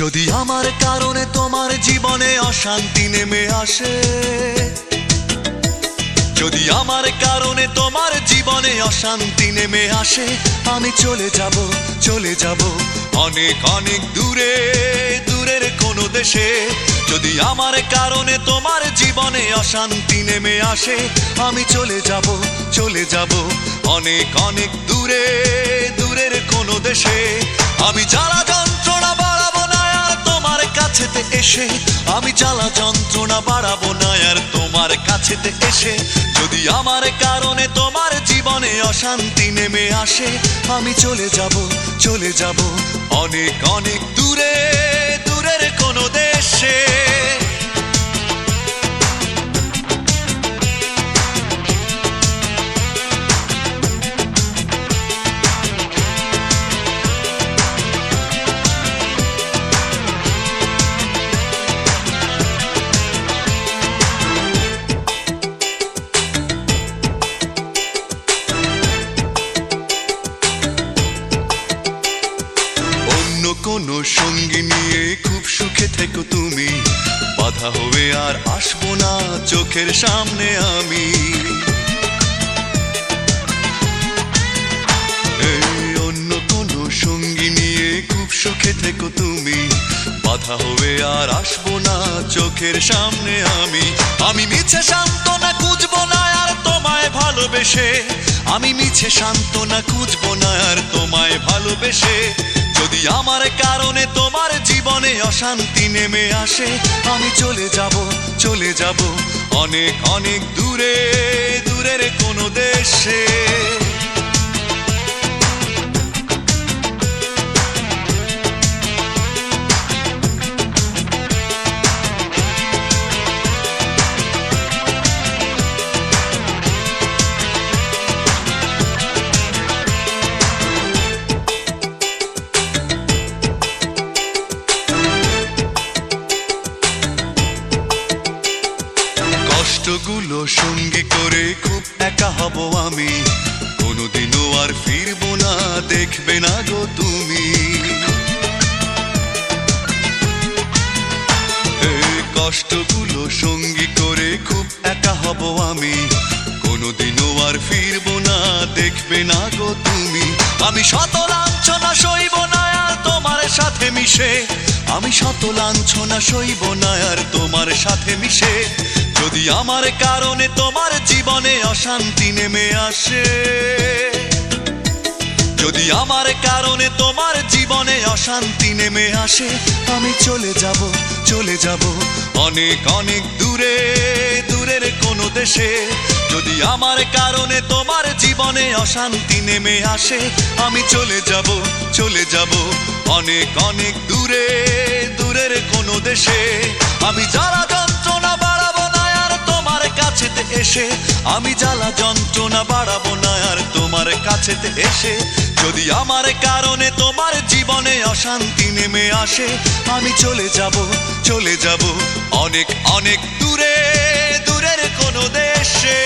যদি আমার কারণে তোমার জীবনে অশান্তি নেমে আসে, যদি আমার কারণে তোমার জীবনে অশান্তি নেমে আসে, আমি চলে যাব অনেক অনেক দূরে, দূরের কোনো দেশে। যদি আমার কারণে তোমার জীবনে অশান্তি নেমে আসে, আমি চলে যাব অনেক অনেক দূরে, দূরের কোনো দেশে। আমি জ্বালা যন্ত্রণা বাড়াবো না আর তোমার কাছেতে এসে, আমি জ্বালা যন্ত্রণা বাড়াবো না আর তোমার কাছেতে এসে। যদি আমার কারণে তোমার জীবনে অশান্তি নেমে আসে, আমি চলে যাব অনেক অনেক দূরে, দূরের কোনো দেশে। কোনো সঙ্গী নিয়ে খুব সুখে থেকো তুমি, বাধা হয়ে আর আসবো না চোখের সামনে আমি। অন্য কোনো সঙ্গী নিয়ে খুব সুখে থেকো তুমি, বাধা হয়ে আর আসবো না চোখের সামনে আমি। আমি মিছে সান্ত্বনা খুঁজবো না আর তোমায় ভালোবেসে, আমি মিছে সান্ত্বনা খুঁজবো না আর তোমায় ভালোবেসে। যদি আমার কারণে তোমার জীবনে অশান্তি নেমে আসে, আমি চলে যাব অনেক অনেক দূরে, দূরের কোনো দেশে। কষ্টগুলো সঙ্গী করে খুব একা হব আমি, কোনোদিনও আর ফিরবো না, দেখবে না গো তুমি। কষ্টগুলো সঙ্গী করে খুব একা হব আমি, কোনোদিনও আর ফিরবো না, দেখবে না গো তুমি। আমি শত লাঞ্ছনা সইব না আর তোমার সাথে মিশে, আমি শত লাঞ্ছনা সইব না আর তোমার সাথে মিশে। যদি আমার কারণে তোমার জীবনে অশান্তি নেমে আসে, যদি আমার কারণে তোমার জীবনে অশান্তি নেমে আসে, আমি চলে যাব অনেক অনেক দূরে, দূরের কোনো দেশে। যদি আমার কারণে তোমার জীবনে অশান্তি নেমে আসে, আমি চলে যাব অনেক অনেক দূরে, দূরের কোনো দেশে। আমি জ্বালা যন্ত্রণা বাড়াবো না আর তোমার কাছেতে এসে, আমি জ্বালা যন্ত্রণা বাড়াবো না আর তোমার কাছেতে এসে। যদি আমার কারণে তোমার জীবনে অশান্তি নেমে আসে, আমি চলে যাব অনেক অনেক দূরে, দূরের কোনো দেশে।